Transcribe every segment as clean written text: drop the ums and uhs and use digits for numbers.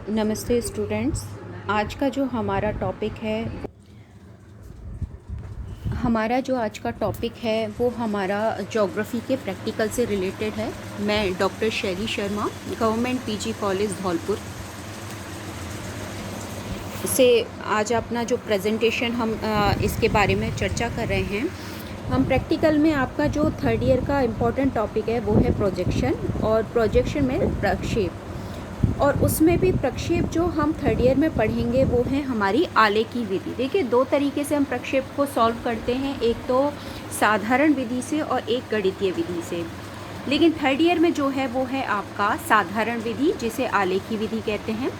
नमस्ते स्टूडेंट्स। आज का जो हमारा टॉपिक है आज का टॉपिक है वो हमारा ज्योग्राफी के प्रैक्टिकल से रिलेटेड है। मैं डॉक्टर शैली Sharma, government PG college Dholpur से आज अपना जो प्रेजेंटेशन हम इसके बारे में चर्चा कर रहे हैं। हम प्रैक्टिकल में आपका जो थर्ड ईयर का इम्पोर्टेंट टॉपिक है वो है प्रोजेक्शन, और प्रोजेक्शन में प्रक्षेप, और उसमें भी प्रक्षेप जो हम थर्ड ईयर में पढ़ेंगे वो है हमारी आलेखी विधि। देखिए, दो तरीके से हम प्रक्षेप को सॉल्व करते हैं, एक तो साधारण विधि से और एक गणितीय विधि से। लेकिन थर्ड ईयर में जो है वो है आपका साधारण विधि, जिसे आलेखी विधि कहते हैं।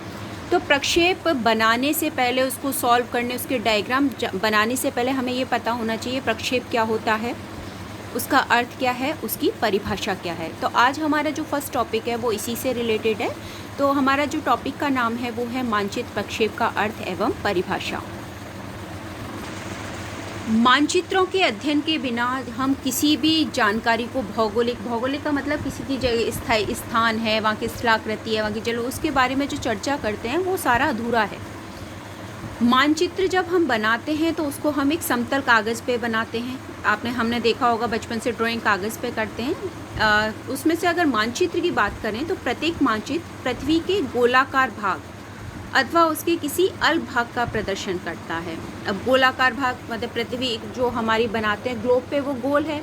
तो प्रक्षेप बनाने से पहले, उसको सॉल्व करने, उसके डायग्राम बनाने से पहले हमें ये पता होना चाहिए प्रक्षेप क्या होता है, उसका अर्थ क्या है, उसकी परिभाषा क्या है। तो आज हमारा जो फर्स्ट टॉपिक है वो इसी से रिलेटेड है। तो हमारा जो टॉपिक का नाम है वो है मानचित्र प्रक्षेप का अर्थ एवं परिभाषा। मानचित्रों के अध्ययन के बिना हम किसी भी जानकारी को भौगोलिक का मतलब किसी की जगह स्थायी स्थान है, वहाँ की स्थलाकृति है, वहाँ की जल, उसके बारे में जो चर्चा करते हैं वो सारा अधूरा है। मानचित्र जब हम बनाते हैं तो उसको हम एक समतल कागज़ पे बनाते हैं। हमने देखा होगा, बचपन से ड्राइंग कागज़ पे करते हैं। उसमें से अगर मानचित्र की बात करें तो प्रत्येक मानचित्र पृथ्वी के गोलाकार भाग अथवा उसके किसी अल्प भाग का प्रदर्शन करता है। अब गोलाकार भाग मतलब पृथ्वी जो हमारी बनाते हैं ग्लोब पे, वो गोल है,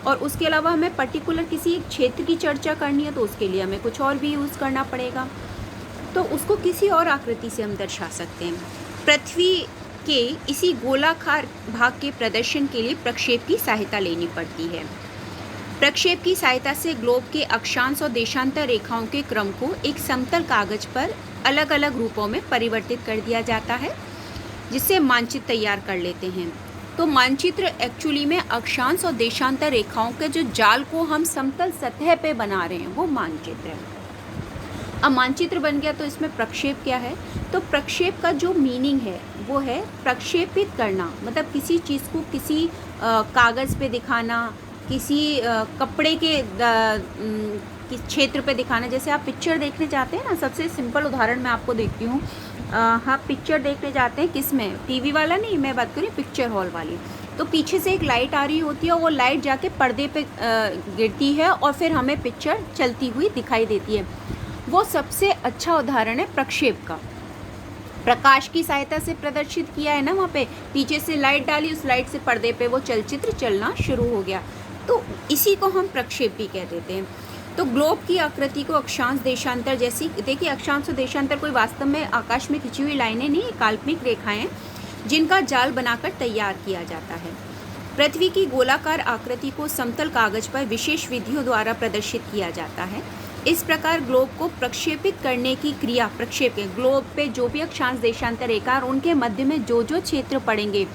और उसके अलावा हमें पर्टिकुलर किसी एक क्षेत्र की चर्चा करनी है तो उसके लिए हमें कुछ और भी यूज़ करना पड़ेगा, तो उसको किसी और आकृति से हम दर्शा सकते हैं। पृथ्वी के इसी गोलाकार भाग के प्रदर्शन के लिए प्रक्षेप की सहायता लेनी पड़ती है। प्रक्षेप की सहायता से ग्लोब के अक्षांश और देशांतर रेखाओं के क्रम को एक समतल कागज पर अलग अलग रूपों में परिवर्तित कर दिया जाता है, जिससे मानचित्र तैयार कर लेते हैं। तो मानचित्र एक्चुअली में अक्षांश और देशांतर रेखाओं के जो जाल को हम समतल सतह पे बना रहे हैं वो मानचित्र है। अब मानचित्र बन गया तो इसमें प्रक्षेप क्या है? तो प्रक्षेप का जो मीनिंग है वो है प्रक्षेपित करना, मतलब किसी चीज़ को किसी कागज़ पे दिखाना, किसी कपड़े के किस क्षेत्र पे दिखाना। जैसे आप पिक्चर देखने जाते हैं ना, सबसे सिंपल उदाहरण मैं आपको देती हूँ। हाँ, पिक्चर देखने जाते हैं, किस में? टीवी वाला नहीं, मैं बात करूँ पिक्चर हॉल वाली। तो पीछे से एक लाइट आ रही होती है और वो लाइट जाके पर्दे पे गिरती है और फिर हमें पिक्चर चलती हुई दिखाई देती है। वो सबसे अच्छा उदाहरण है प्रक्षेप का। प्रकाश की सहायता से प्रदर्शित किया है ना, वहाँ पे पीछे से लाइट डाली, उस लाइट से पर्दे पे वो चलचित्र चलना शुरू हो गया, तो इसी को हम प्रक्षेप भी कह देते हैं। तो ग्लोब की आकृति को अक्षांश देशांतर जैसी, देखिए अक्षांश और देशांतर कोई वास्तव में आकाश में खिंची हुई लाइनें नहीं, काल्पनिक रेखाएं जिनका जाल बनाकर तैयार किया जाता है। पृथ्वी की गोलाकार आकृति को समतल कागज पर विशेष विधियों द्वारा प्रदर्शित किया जाता है। इस प्रकार ग्लोब को प्रक्षेपित करने की क्रिया प्रक्षेप है। ग्लोब पे जो भी अक्षांश देशांतर रेखा और उनके मध्य में जो जो क्षेत्र पड़ेंगे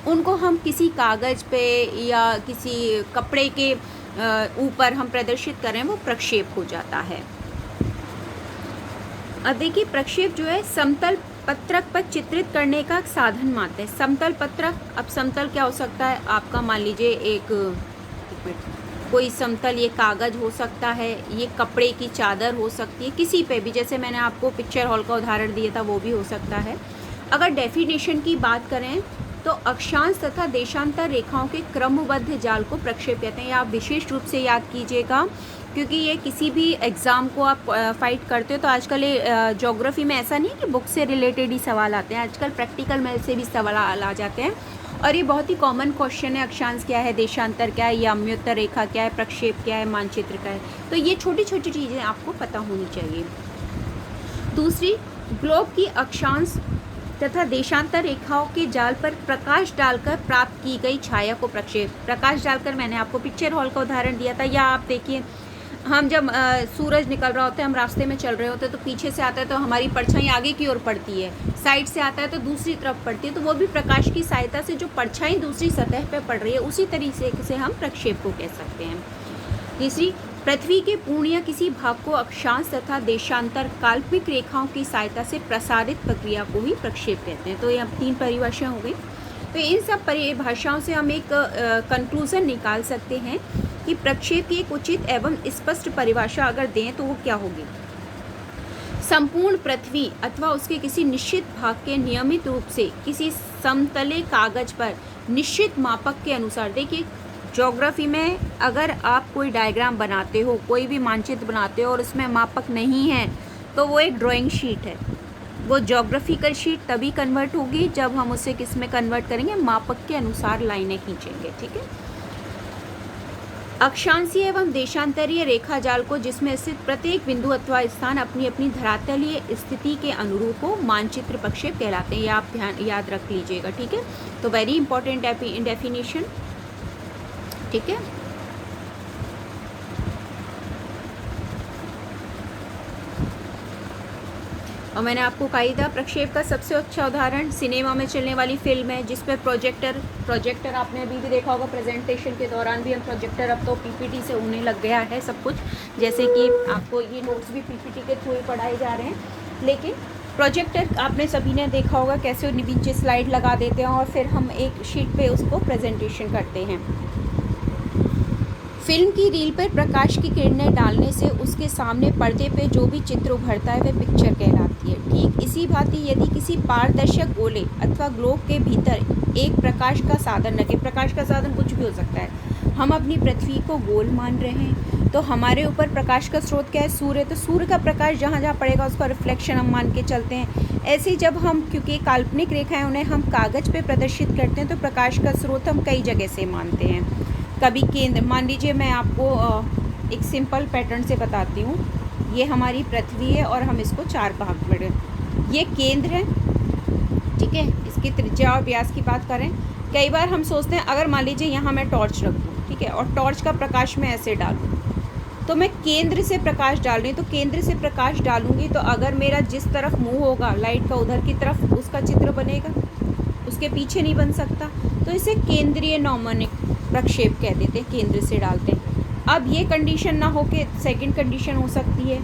उनको हम किसी कागज़ पे या किसी कपड़े के ऊपर हम प्रदर्शित करें, वो प्रक्षेप हो जाता है। अब देखिए, प्रक्षेप जो है समतल पत्रक पर चित्रित करने का साधन मात्र है। समतल पत्रक, अब समतल क्या हो सकता है आपका? मान लीजिए एक मिनट, कोई समतल ये कागज़ हो सकता है, ये कपड़े की चादर हो सकती है, किसी पे भी, जैसे मैंने आपको पिक्चर हॉल का उदाहरण दिया था वो भी हो सकता है। अगर डेफिनेशन की बात करें तो अक्षांश तथा देशांतर रेखाओं के क्रमबद्ध जाल को प्रक्षेप कहते हैं। ये आप विशेष रूप से याद कीजिएगा, क्योंकि ये किसी भी एग्ज़ाम को आप फाइट करते हो तो आजकल ये ज्योग्राफी में ऐसा नहीं है कि बुक से रिलेटेड ही सवाल आते हैं, आजकल प्रैक्टिकल में से भी सवाल आ जाते हैं, और ये बहुत ही कॉमन क्वेश्चन है। अक्षांश क्या है, देशांतर क्या है, या अम्योत्तर रेखा क्या है, प्रक्षेप क्या है, मानचित्र क्या है, तो ये छोटी छोटी चीज़ें आपको पता होनी चाहिए। दूसरी, ग्लोब की अक्षांश तथा देशांतर रेखाओं के जाल पर प्रकाश डालकर प्राप्त की गई छाया को प्रक्षेप। प्रकाश डालकर, मैंने आपको पिक्चर हॉल का उदाहरण दिया था, या आप देखिए हम जब सूरज निकल रहा होता है, हम रास्ते में चल रहे होते हैं तो पीछे से आता है तो हमारी परछाई आगे की ओर पड़ती है, साइड से आता है तो दूसरी तरफ पड़ती है, तो वो भी प्रकाश की सहायता से जो परछाई दूसरी सतह पे पड़ रही है, उसी तरीके से हम प्रक्षेप को कह सकते हैं। तीसरी, पृथ्वी के पूर्ण या किसी भाग को अक्षांश तथा देशांतर काल्पनिक रेखाओं की सहायता से प्रसारित प्रक्रिया को ही प्रक्षेप कहते हैं। तो ये अब 3 परिभाषाएं हो गई। तो इन सब परिभाषाओं से हम एक कंक्लूजन निकाल सकते हैं कि प्रक्षेप की एक उचित एवं स्पष्ट परिभाषा अगर दें तो वो क्या होगी? संपूर्ण पृथ्वी अथवा उसके किसी निश्चित भाग के नियमित रूप से किसी समतले कागज पर निश्चित मापक के अनुसार, देखिए ज्योग्राफी में अगर आप कोई डायग्राम बनाते हो, कोई भी मानचित्र बनाते हो और उसमें मापक नहीं है तो वो एक ड्राइंग शीट है। वो ज्योग्राफिकल शीट तभी कन्वर्ट होगी जब हम उसे किस में कन्वर्ट करेंगे, मापक के अनुसार लाइनें खींचेंगे। ठीक है। अक्षांशीय एवं देशांतरीय रेखा जाल को जिसमें स्थित प्रत्येक बिंदु अथवा स्थान अपनी अपनी धरातलीय स्थिति के अनुरूप हो मानचित्र प्रक्षेप कहलाते हैं। ये आप याद रख लीजिएगा। ठीक है। तो वेरी इंपॉर्टेंट डेफिनेशन। ठीक है। और मैंने आपको कही था प्रक्षेप का सबसे अच्छा उदाहरण सिनेमा में चलने वाली फिल्म है जिसपे प्रोजेक्टर आपने अभी भी देखा होगा, प्रेजेंटेशन के दौरान भी हम प्रोजेक्टर, अब तो पीपीटी से होने लग गया है सब कुछ, जैसे कि आपको ये नोट्स भी पीपीटी के थ्रू ही पढ़ाए जा रहे हैं। लेकिन प्रोजेक्टर आपने सभी ने देखा होगा कैसे नीचे स्लाइड लगा देते हैं और फिर हम एक शीट पे उसको प्रेजेंटेशन करते हैं। फिल्म की रील पर प्रकाश की किरणें डालने से उसके सामने पर्दे पे जो भी चित्र उभरता है वह पिक्चर कहलाती है। ठीक इसी भांति यदि किसी पारदर्शक गोले अथवा ग्लोब के भीतर एक प्रकाश का साधन रखे, प्रकाश का साधन कुछ भी हो सकता है, हम अपनी पृथ्वी को गोल मान रहे हैं तो हमारे ऊपर प्रकाश का स्रोत क्या है, सूर्य। तो सूर्य का प्रकाश जहाँ जहाँ पड़ेगा उसका रिफ्लेक्शन हम मान के चलते हैं। ऐसे ही जब हम, क्योंकि काल्पनिक रेखाएं उन्हें हम कागज़ पे प्रदर्शित करते हैं तो प्रकाश का स्रोत हम कई जगह से मानते हैं। कभी केंद्र, मान लीजिए मैं आपको एक सिंपल पैटर्न से बताती हूँ। ये हमारी पृथ्वी है और हम इसको 4 भाग में, ये केंद्र है। ठीक है। इसकी त्रिज्या और व्यास की बात करें, कई बार हम सोचते हैं अगर मान लीजिए यहाँ मैं टॉर्च रख दूँ, ठीक है, और टॉर्च का प्रकाश मैं ऐसे डालूँ तो मैं केंद्र से प्रकाश डाल रही हूँ, तो केंद्र से प्रकाश डालूँगी तो अगर मेरा जिस तरफ मुँह होगा लाइट का उधर की तरफ उसका चित्र बनेगा, उसके पीछे नहीं बन सकता। तो इसे केंद्रीय नौमनिक प्रक्षेप कह देते हैं, केंद्र से डालते हैं। अब ये कंडीशन ना हो के सेकंड कंडीशन हो सकती है,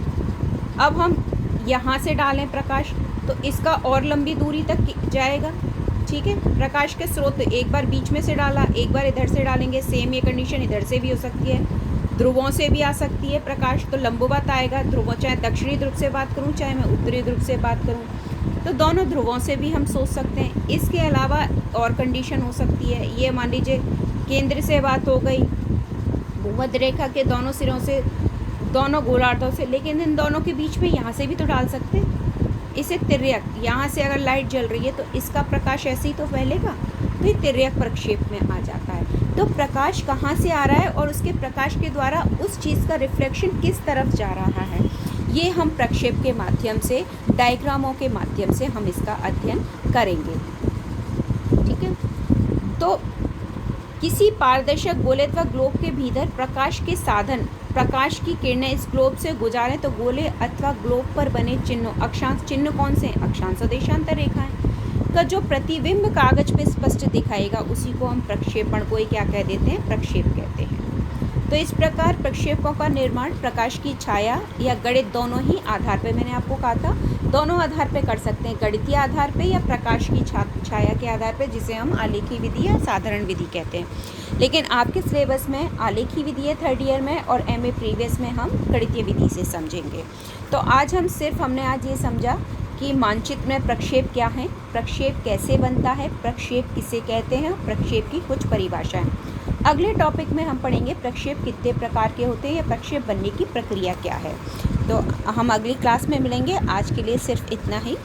अब हम यहाँ से डालें प्रकाश तो इसका और लंबी दूरी तक जाएगा। ठीक है। प्रकाश के स्रोत एक बार बीच में से डाला, एक बार इधर से डालेंगे, सेम ये कंडीशन इधर से भी हो सकती है, ध्रुवों से भी आ सकती है प्रकाश, तो लंबवत आएगा ध्रुवों, चाहे दक्षिणी ध्रुव से बात करूँ चाहे मैं उत्तरी ध्रुव से बात करूँ, तो दोनों ध्रुवों से भी हम सोच सकते हैं। इसके अलावा और कंडीशन हो सकती है, ये मान लीजिए केंद्र से बात हो गई, भूमध्य रेखा के दोनों सिरों से, दोनों गोलार्धों से, लेकिन इन दोनों के बीच में यहाँ से भी तो डाल सकते हैं। इसे तिर्यक, यहाँ से अगर लाइट जल रही है तो इसका प्रकाश ऐसे ही तो फैलेगा, तो ये तिर्यक प्रक्षेप में आ जाता है। तो प्रकाश कहाँ से आ रहा है और उसके प्रकाश के द्वारा उस चीज़ का रिफ्लेक्शन किस तरफ जा रहा है, ये हम प्रक्षेप के माध्यम से, डायग्रामों के माध्यम से हम इसका अध्ययन करेंगे। ठीक है। तो किसी पारदर्शक गोले अथवा ग्लोब के भीतर प्रकाश के साधन प्रकाश की किरणें इस ग्लोब से गुजारें तो गोले अथवा ग्लोब पर बने चिन्हों, अक्षांश चिन्ह कौन से हैं, अक्षांश और देशांतर रेखाएं का जो प्रतिबिंब कागज पे स्पष्ट दिखाएगा उसी को हम प्रक्षेपण को ही क्या कह देते हैं, प्रक्षेप कहते हैं। तो इस प्रकार प्रक्षेपों का निर्माण प्रकाश की छाया या गणित दोनों ही आधार पर, मैंने आपको कहा था दोनों आधार पर कर सकते हैं, गणितीय आधार पे या प्रकाश की छाया के आधार पे, जिसे हम आलेखी विधि या साधारण विधि कहते हैं। लेकिन आपके सिलेबस में आलेखी विधि है 3rd ईयर में और MA प्रीवियस में हम गणितीय विधि से समझेंगे। तो आज हमने आज ये समझा कि मानचित्र में प्रक्षेप क्या है, प्रक्षेप कैसे बनता है, प्रक्षेप किसे कहते हैं, प्रक्षेप की कुछ परिभाषाएं। अगले टॉपिक में हम पढ़ेंगे प्रक्षेप कितने प्रकार के होते हैं या प्रक्षेप बनने की प्रक्रिया क्या है। तो हम अगली क्लास में मिलेंगे। आज के लिए सिर्फ इतना ही।